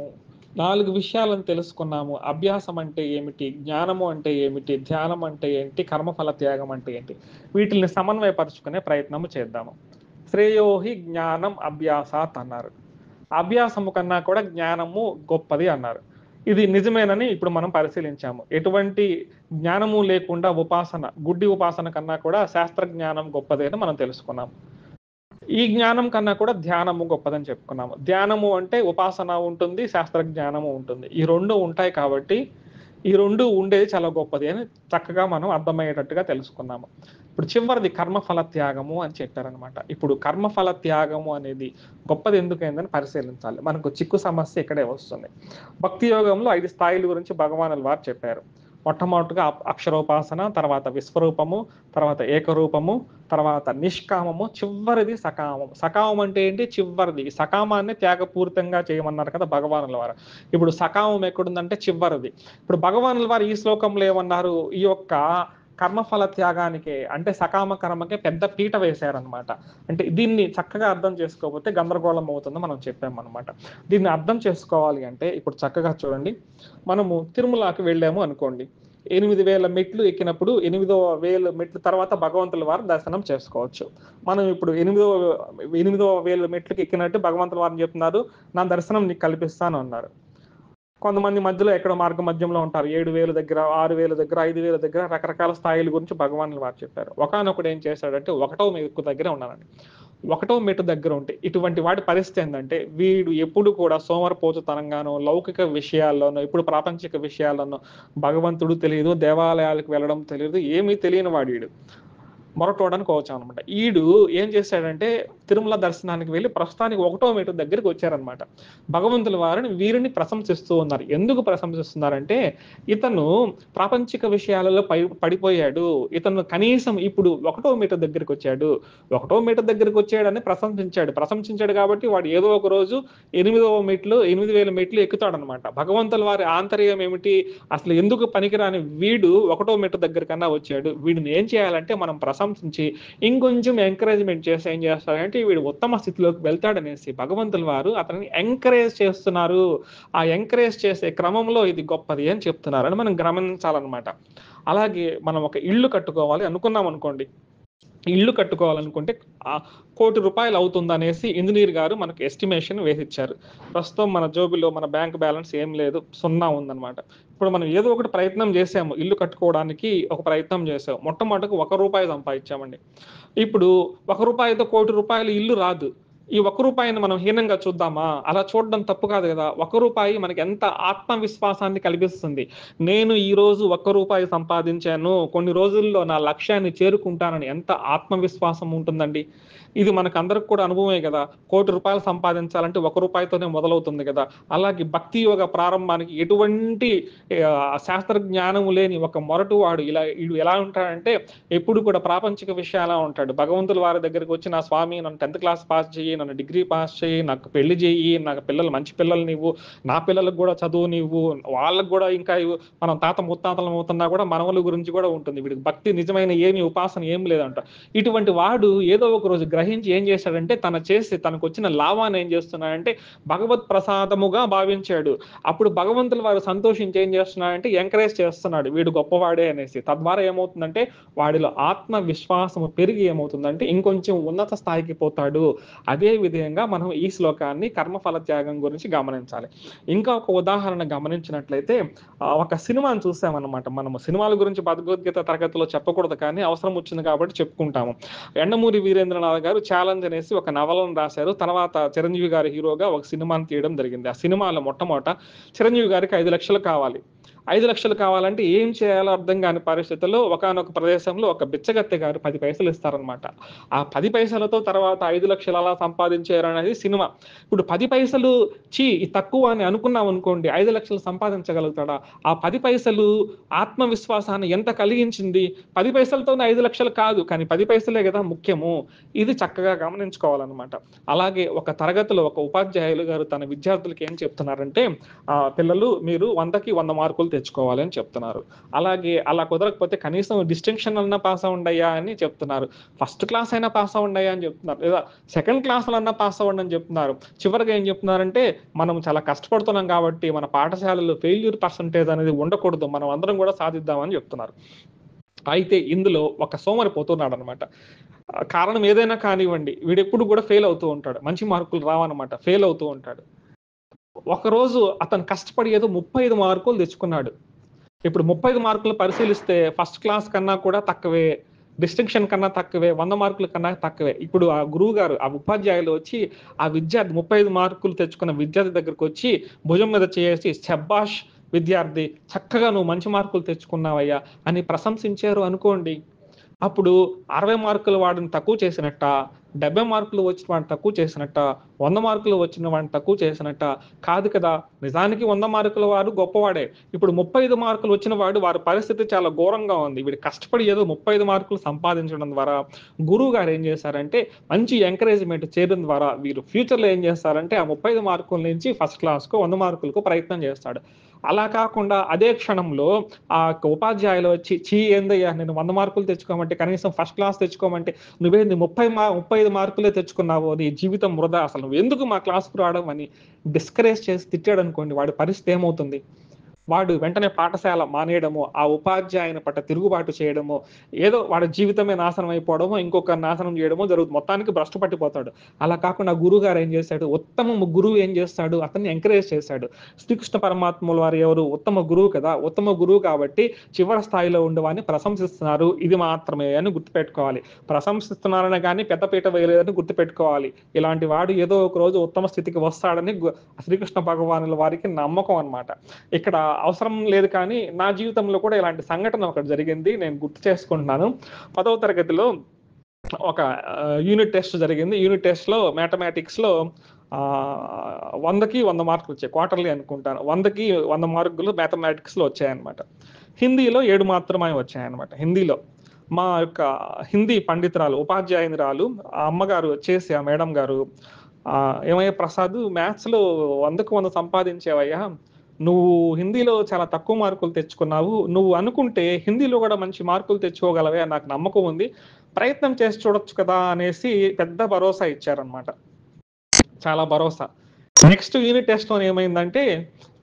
4 విషయాలను తెలుసుకున్నాము. అభ్యాసం అంటే ఏమిటి? జ్ఞానము అంటే ఏమిటి? ధ్యానం అంటే ఏంటి? కర్మఫల త్యాగం అంటే ఏంటి? వీటిని సమన్వయపరుచుకునే ప్రయత్నము చేద్దాము. శ్రేయోహి జ్ఞానం అభ్యాసాత్ అన్నారు. అభ్యాసము కన్నా కూడా జ్ఞానము గొప్పది అన్నారు. ఇది నిజమేనని ఇప్పుడు మనం పరిశీలించాము. ఎటువంటి జ్ఞానము లేకుండా ఉపాసన, గుడ్డి ఉపాసన కన్నా కూడా శాస్త్ర జ్ఞానం గొప్పది అని మనం తెలుసుకున్నాం. ఈ జ్ఞానం కన్నా కూడా ధ్యానము గొప్పదని చెప్పుకున్నాము. ధ్యానము అంటే ఉపాసన ఉంటుంది, శాస్త్ర జ్ఞానము ఉంటుంది. ఈ 2 ఉంటాయి కాబట్టి ఈ 2 ఉండేది చాలా గొప్పది అని చక్కగా మనం అర్థమయ్యేటట్టుగా తెలుసుకున్నాము. ఇప్పుడు చివరిది కర్మఫల త్యాగము అని చెప్పారనమాట. ఇప్పుడు కర్మఫల త్యాగము అనేది గొప్పది ఎందుకైందని పరిశీలించాలి. మనకు చిక్కు సమస్య ఇక్కడే వస్తుంది. భక్తి యోగంలో 5 స్థాయిల గురించి భగవానుల వారు చెప్పారు. మొట్టమొదటిగా అక్షరోపాసన, తర్వాత విశ్వరూపము, తర్వాత ఏకరూపము, తర్వాత నిష్కామము, చివరిది సకామం. సకామం అంటే ఏంటి? చివరిది. సకామాన్ని త్యాగపూరితంగా చేయమన్నారు కదా భగవానుల వారు. ఇప్పుడు సకామం ఎక్కడుందంటే చివరిది. ఇప్పుడు భగవానుల వారు ఈ శ్లోకంలో ఏమన్నారు? ఈ యొక్క కర్మఫల త్యాగానికి అంటే సకామ కర్మకే పెద్ద పీట వేశారనమాట. అంటే దీన్ని చక్కగా అర్థం చేసుకోకపోతే గందరగోళం అవుతుందని మనం చెప్పామన్నమాట. దీన్ని అర్థం చేసుకోవాలి అంటే ఇప్పుడు చక్కగా చూడండి. మనము తిరుమలకి వెళ్ళాము అనుకోండి. 8000 మెట్లు ఎక్కినప్పుడు 8,000 మెట్లు తర్వాత భగవంతుల వారి దర్శనం చేసుకోవచ్చు. మనం ఇప్పుడు 8,000 మెట్లుకి ఎక్కినట్టు భగవంతుల వారిని చెప్తున్నారు, నా దర్శనం నీకు కల్పిస్తాను అన్నారు. కొంతమంది మధ్యలో ఎక్కడో మార్గ మధ్యంలో ఉంటారు. 7,000 దగ్గర, 6,000 దగ్గర, 5,000 దగ్గర రకరకాల స్థాయిల గురించి భగవానులు వారు చెప్పారు. ఒకానొకడు ఏం చేశాడంటే ఒకటో మెట్టు దగ్గరే ఉన్నానండి. ఒకటో మెట్టు దగ్గర ఉంటే ఇటువంటి వాడి పరిస్థితి ఏందంటే వీడు ఎప్పుడు కూడా సోమరిపోతుతనంగానో, లౌకిక విషయాల్లోనో, ఇప్పుడు ప్రాపంచిక విషయాల్లోనో భగవంతుడు తెలియదు, దేవాలయాలకు వెళ్ళడం తెలియదు, ఏమీ తెలియని వాడు ఈడు. మొరటోడానికి వచ్చామనమాట. ఈడు ఏం చేశాడంటే తిరుమల దర్శనానికి వెళ్ళి ప్రస్తుతానికి ఒకటో మెట్టు దగ్గరికి వచ్చారనమాట. భగవంతుల వారిని వీరిని ప్రశంసిస్తూ ఉన్నారు. ఎందుకు ప్రశంసిస్తున్నారంటే ఇతను ప్రాపంచిక విషయాలలో పడిపోయాడు. ఇతను కనీసం ఇప్పుడు ఒకటో మెట్టు దగ్గరికి వచ్చాడు. ఒకటో మెట్టు దగ్గరికి వచ్చాడని ప్రశంసించాడు. ప్రశంసించాడు కాబట్టి వాడు ఏదో ఒక రోజు 8,000 మెట్లు ఎక్కుతాడనమాట. భగవంతుల వారి ఆంతర్యం ఏమిటి? అసలు ఎందుకు పనికిరాని వీడు ఒకటో మెట్టు దగ్గరికన్నా వచ్చాడు. వీడిని ఏం చేయాలంటే మనం ప్రశంసించి ఇంకొంచెం ఎంకరేజ్మెంట్ చేసి ఏం చేస్తారంటే వీడు ఉత్తమ స్థితిలోకి వెళ్తాడనేసి భగవంతుల వారు అతన్ని ఎంకరేజ్ చేస్తున్నారు. ఆ ఎంకరేజ్ చేసే క్రమంలో ఇది గొప్పది అని చెప్తున్నారు అని మనం గమనించాలన్నమాట. అలాగే మనం ఒక ఇల్లు కట్టుకోవాలి అనుకున్నాం అనుకోండి. ఇల్లు కట్టుకోవాలనుకుంటే ₹1,00,00,000 అవుతుందనేసి ఇంజనీర్ గారు మనకు ఎస్టిమేషన్ వేసిచ్చారు. ప్రస్తుతం మన జోబిలో మన బ్యాంక్ బ్యాలెన్స్ ఏం లేదు, 0 ఉందన్నమాట. ఇప్పుడు మనం ఏదో ఒకటి ప్రయత్నం చేసాము. ఇల్లు కట్టుకోవడానికి ఒక ప్రయత్నం చేసాము. మొట్టమొదటిగా ₹1 సంపాదించామండి. ఇప్పుడు ₹1తో ₹1,00,00,000 ఇల్లు రాదు. ఈ ₹1 మనం హీనంగా చూద్దామా? అలా చూడడం తప్పు కాదు కదా! ₹1 మనకి ఎంత ఆత్మవిశ్వాసాన్ని కలిగిస్తుంది. నేను ఈరోజు ₹1 సంపాదించాను, కొన్ని రోజుల్లో నా లక్ష్యాన్ని చేరుకుంటానని ఎంత ఆత్మవిశ్వాసం ఉంటుందండి. ఇది మనకందరికి కూడా అనుభవమే కదా! ₹1,00,00,000 సంపాదించాలంటే ₹1తోనే మొదలవుతుంది కదా! అలాగే భక్తి యోగ ప్రారంభానికి ఎటువంటి శాస్త్ర జ్ఞానము లేని ఒక మొరటువాడు ఈడు ఎలా ఉంటాడంటే ఎప్పుడు కూడా ప్రాపంచిక విషయాలా ఉంటాడు. భగవంతుల వారి దగ్గరికి వచ్చి నా స్వామి నన్ను 10th క్లాస్ పాస్ చెయ్యి, నన్ను డిగ్రీ పాస్ చెయ్యి, నాకు పెళ్లి చెయ్యి, నాకు పిల్లలు మంచి పిల్లలనివ్వు, నా పిల్లలకు కూడా చదువునివ్వు, వాళ్ళకి కూడా ఇంకా ఇవ్వు. మనం తాత ముత్తాతలం అవుతున్నా కూడా మనవల గురించి కూడా ఉంటుంది. వీడికి భక్తి నిజమైన ఏమి ఉపాసన ఏం లేదంట. ఇటువంటి వాడు ఏదో ఒక రోజు గ్రహించి ఏం చేశాడంటే తనకొచ్చిన లాభాన్ని ఏం చేస్తున్నాడంటే భగవత్ ప్రసాదముగా భావించాడు. అప్పుడు భగవంతుల వారు సంతోషించి ఏం చేస్తున్నాడంటే ఎంకరేజ్ చేస్తున్నాడు. వీడు గొప్పవాడే అనేసి. తద్వారా ఏమవుతుందంటే వాడిలో ఆత్మవిశ్వాసము పెరిగి ఏమవుతుందంటే ఇంకొంచెం ఉన్నత స్థాయికి పోతాడు. అదే అదే విధంగా మనం ఈ శ్లోకాన్ని కర్మఫల త్యాగం గురించి గమనించాలి. ఇంకా ఒక ఉదాహరణ గమనించినట్లయితే ఒక సినిమాని చూసామన్నమాట. మనము సినిమాల గురించి భగవద్గీత తరగతిలో చెప్పకూడదు కానీ అవసరం వచ్చింది కాబట్టి చెప్పుకుంటాము. 'యండమూరి వీరేంద్రనాథ్' గారు 'ఛాలెంజ్' అనేసి ఒక నవలను రాశారు. తర్వాత చిరంజీవి గారు హీరోగా ఒక సినిమాని తీయడం జరిగింది. ఆ సినిమాలో మొట్టమొదట చిరంజీవి గారికి 5,00,000 కావాలి. 5,00,000 కావాలంటే ఏం చేయాలో అర్థం కాని పరిస్థితుల్లో ఒకానొక ప్రదేశంలో ఒక బిచ్చగత్తె గారు 10 పైసలు ఇస్తారనమాట. ఆ 10 పైసలతో తర్వాత 5,00,000 ఎలా సంపాదించారనేది సినిమా. ఇప్పుడు 10 పైసలు ఇది తక్కువ అని అనుకున్నామనుకోండి 5,00,000 సంపాదించగలుగుతాడా? ఆ 10 పైసలు ఆత్మవిశ్వాసాన్ని ఎంత కలిగించింది? 10 పైసలతోనే 5,00,000 కాదు. కానీ 10 పైసలే గదా ముఖ్యము. ఇది చక్కగా గమనించుకోవాలనమాట. అలాగే ఒక తరగతిలో ఒక ఉపాధ్యాయులు గారు తన విద్యార్థులకి ఏం చెప్తున్నారంటే, పిల్లలు మీరు 100కి 100 మార్కులు తెచ్చుకోవాలి అని చెప్తున్నారు. అలాగే అలా కుదరకపోతే కనీసం డిస్టింక్షన్ అన్నా పాస్ అవ్వండయ్యా అని చెప్తున్నారు. ఫస్ట్ క్లాస్ అయినా పాస్ అవ్వండయ్యా అని చెప్తున్నారు. లేదా సెకండ్ క్లాస్‌లో అన్నా పాస్ అవ్వండి అని చెప్తున్నారు. చివరగా ఏం చెప్తున్నారంటే, మనం చాలా కష్టపడుతున్నాం కాబట్టి మన పాఠశాలలో ఫెయిల్యూర్ పర్సెంటేజ్ అనేది ఉండకూడదు. మనం అందరం కూడా సాధిద్దామని చెప్తున్నారు. అయితే ఇందులో ఒక సోమరిపోతున్నాడనమాట. కారణం ఏదైనా కానివ్వండి, వీడెప్పుడు కూడా ఫెయిల్ అవుతూ ఉంటాడు. మంచి మార్కులు రావన్నమాట. ఫెయిల్ అవుతూ ఉంటాడు. ఒకరోజు అతను కష్టపడి ఏదో 35 మార్కులు తెచ్చుకున్నాడు. ఇప్పుడు 35 మార్కులు పరిశీలిస్తే ఫస్ట్ క్లాస్ కన్నా కూడా తక్కువే. డిస్టింక్షన్ కన్నా తక్కువే. 100 మార్కుల కన్నా తక్కువే. ఇప్పుడు ఆ గురువుగారు, ఆ ఉపాధ్యాయులు వచ్చి ఆ విద్యార్థి 35 మార్కులు తెచ్చుకున్న విద్యార్థి దగ్గరకొచ్చి భుజం మీద చేయేసి "శభాష్ విద్యార్థి! చక్కగా నువ్వు మంచి మార్కులు తెచ్చుకున్నావయ్యా" అని ప్రశంసించారు అనుకోండి. అప్పుడు 60 మార్కులు వాడిని తక్కువ చేసినట్టా? 70 మార్కులు వచ్చిన వాడిని తక్కువ చేసినట్టా? 100 మార్కులు వచ్చిన వాడిని తక్కువ చేసినట్టా? కాదు కదా! నిజానికి 100 మార్కుల వాడు గొప్పవాడే. ఇప్పుడు 35 మార్కులు వచ్చిన వారి పరిస్థితి చాలా ఘోరంగా ఉంది. వీడు కష్టపడి ఏదో 35 మార్కులు సంపాదించడం ద్వారా గురువుగారు ఏం చేశారంటే మంచి ఎంకరేజ్‌మెంట్ చేయడం ద్వారా వీరు ఫ్యూచర్‌లో ఏం చేస్తారంటే ఆ 35 మార్కుల నుంచి ఫస్ట్ క్లాస్‌కో, 100 మార్కులకో ప్రయత్నం చేస్తాడు. అలా కాకుండా అదే క్షణంలో ఆ యొక్క ఉపాధ్యాయులు వచ్చి ఏందయ్యా నేను 100 మార్కులు తెచ్చుకోమంటే కనీసం ఫస్ట్ క్లాస్ తెచ్చుకోమంటే నువ్వేంది 35 మార్కులే తెచ్చుకున్నావు. నీ జీవితం వృధా. అసలు నువ్వెందుకు మా క్లాస్‌కి రావడం అని డిస్కరేజ్ చేసి తిట్టాడనుకోండి. వాడి పరిస్థితి ఏమవుతుంది? వాడు వెంటనే పాఠశాల మానేయడమో, ఆ ఉపాధ్యాయుని పట్ల తిరుగుబాటు చేయడమో, ఏదో వాడి జీవితమే నాశనం అయిపోవడమో, ఇంకొకరిని నాశనం చేయడమో జరుగుతుంది. మొత్తానికి భ్రష్టు పట్టిపోతాడు. అలా కాకుండా గురువుగారు ఏం చేశాడు? ఉత్తమ గురువు ఏం చేస్తాడు? అతన్ని ఎంకరేజ్ చేశాడు. శ్రీకృష్ణ పరమాత్ముల వారు ఎవరు? ఉత్తమ గురువు కదా! ఉత్తమ గురువు కాబట్టి చివరి స్థాయిలో ఉండేవాడిని ప్రశంసిస్తున్నారు. ఇది మాత్రమే అని గుర్తుపెట్టుకోవాలి. ప్రశంసిస్తున్నారనే గాని పెద్ద పీట వేయలేదని గుర్తుపెట్టుకోవాలి. ఇలాంటి వాడు ఏదో ఒక రోజు ఉత్తమ స్థితికి వస్తాడని శ్రీకృష్ణ భగవానుల వారికి నమ్మకం అన్నమాట. ఇక్కడ అవసరం లేదు కానీ, నా జీవితంలో కూడా ఇలాంటి సంఘటన ఒకటి జరిగింది. నేను గుర్తు చేసుకుంటున్నాను. 10వ తరగతిలో ఒక యూనిట్ టెస్ట్ జరిగింది. యూనిట్ టెస్ట్‌లో మ్యాథమెటిక్స్‌లో 100కి 100 మార్కులొచ్చాయి. క్వార్టర్లీ అనుకుంటాను. 100కి 100 మార్కులు మ్యాథమెటిక్స్‌లో వచ్చాయన్నమాట. హిందీలో 7 మాత్రమే వచ్చాయన్నమాట. హిందీలో. మా యొక్క హిందీ పండితురాలు, ఉపాధ్యాయునిరాలు ఆ అమ్మగారు వచ్చేసి ఆ మేడం గారు "ఏమయ్య ప్రసాద్ మ్యాథ్స్‌లో 100కి 100 సంపాదించావయ్యా! నువ్వు హిందీలో చాలా తక్కువ మార్కులు తెచ్చుకున్నావు. నువ్వు అనుకుంటే హిందీలో గూడా మంచి మార్కులు తెచ్చుకోగలవే నాకు నమ్మకం ఉంది. ప్రయత్నం చేసి చూడొచ్చు కదా!" అనేసి పెద్ద భరోసా ఇచ్చారన్నమాట. చాలా భరోసా. నెక్స్ట్ యూనిట్ టెస్ట్‌లోని ఏమైందంటే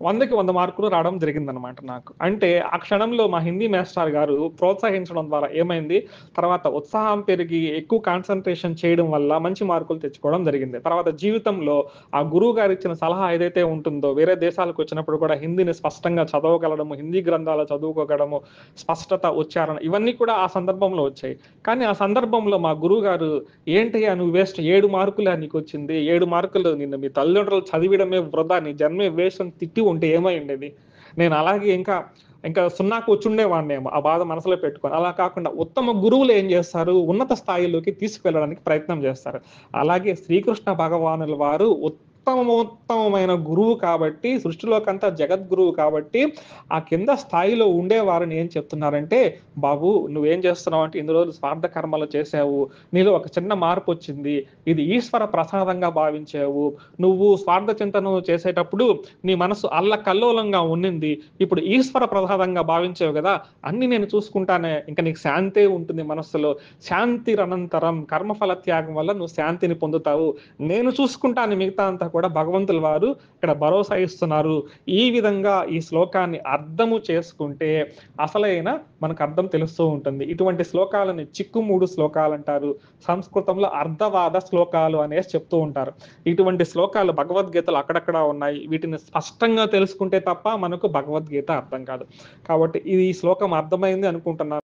100కి 100 మార్కులు రావడం జరిగిందనమాట నాకు. అంటే ఆ క్షణంలో మా హిందీ మాస్టర్ గారు ప్రోత్సహించడం ద్వారా ఏమైంది, తర్వాత ఉత్సాహం పెరిగి ఎక్కువ కాన్సంట్రేషన్ చేయడం వల్ల మంచి మార్కులు తెచ్చుకోవడం జరిగింది. తర్వాత జీవితంలో ఆ గురువు గారు ఇచ్చిన సలహా ఏదైతే ఉంటుందో వేరే దేశాలకొచ్చినప్పుడు కూడా హిందీని స్పష్టంగా చదవగలడము, హిందీ గ్రంథాలు చదువుకోగడము, స్పష్టత, ఉచ్చారణ ఇవన్నీ కూడా ఆ సందర్భంలో వచ్చాయి. కానీ ఆ సందర్భంలో మా గురువుగారు "ఏంటయ్యా నువ్వు వేస్ట్ 7 మార్కులా నీకొచ్చింది. 7 మార్కులు నిన్ను మీ తల్లిదండ్రులు చదివిడమే వృధా. నీ జన్మే వేస్ట్" అని తిట్టి ఉంటే ఏమైయుండేది? నేను అలాగే ఇంకా సున్నాకి వచ్చుండేవాడినేమో ఆ బాధ మనసులో పెట్టుకొని. అలా కాకుండా ఉత్తమ గురువులు ఏం చేస్తారు? ఉన్నత స్థాయిలోకి తీసుకెళ్లడానికి ప్రయత్నం చేస్తారు. అలాగే శ్రీకృష్ణ భగవానుల వారు ఉత్తమోత్తమైన గురువు కాబట్టి, సృష్టిలోకంతా జగద్గురువు కాబట్టి, ఆ కింద స్థాయిలో ఉండేవారిని ఏం చెప్తున్నారంటే, "బాబు నువ్వేం చేస్తున్నావంటే ఇన్ని రోజులు స్వార్థ కర్మలు చేశావు. నీలో ఒక చిన్న మార్పొచ్చింది. ఇది ఈశ్వర ప్రసాదంగా భావించావు. నువ్వు స్వార్థ చింతన చేసేటప్పుడు నీ మనసు అల్లకల్లోలంగా ఉన్నింది. ఇప్పుడు ఈశ్వర ప్రసాదంగా భావించావు గదా! అన్నీ నేను చూసుకుంటానే. ఇంక నీకు శాంతే ఉంటుంది మనస్సులో. శాంతిరనంతరం కర్మఫల త్యాగం వల్ల నువ్వు శాంతిని పొందుతావు. నేను చూసుకుంటాను మిగతా అంతా కూడా భగవంతుల వారు ఇక్కడ భరోసా ఇస్తున్నారు. ఈ విధంగా ఈ శ్లోకాన్ని అర్థము చేసుకుంటే అసలైన మనకు అర్థం తెలుస్తూ ఉంటుంది. ఇటువంటి శ్లోకాలని చిక్కుమూడు శ్లోకాలంటారు. సంస్కృతంలో అర్థవాద శ్లోకాలు అనేసి చెప్తూ ఉంటారు. ఇటువంటి శ్లోకాలు భగవద్గీతలో అక్కడక్కడ ఉన్నాయి. వీటిని స్పష్టంగా తెలుసుకుంటే తప్ప మనకు భగవద్గీత అర్థం కాదు. కాబట్టి ఈ శ్లోకం అర్థమైంది అనుకుంటున్నాను.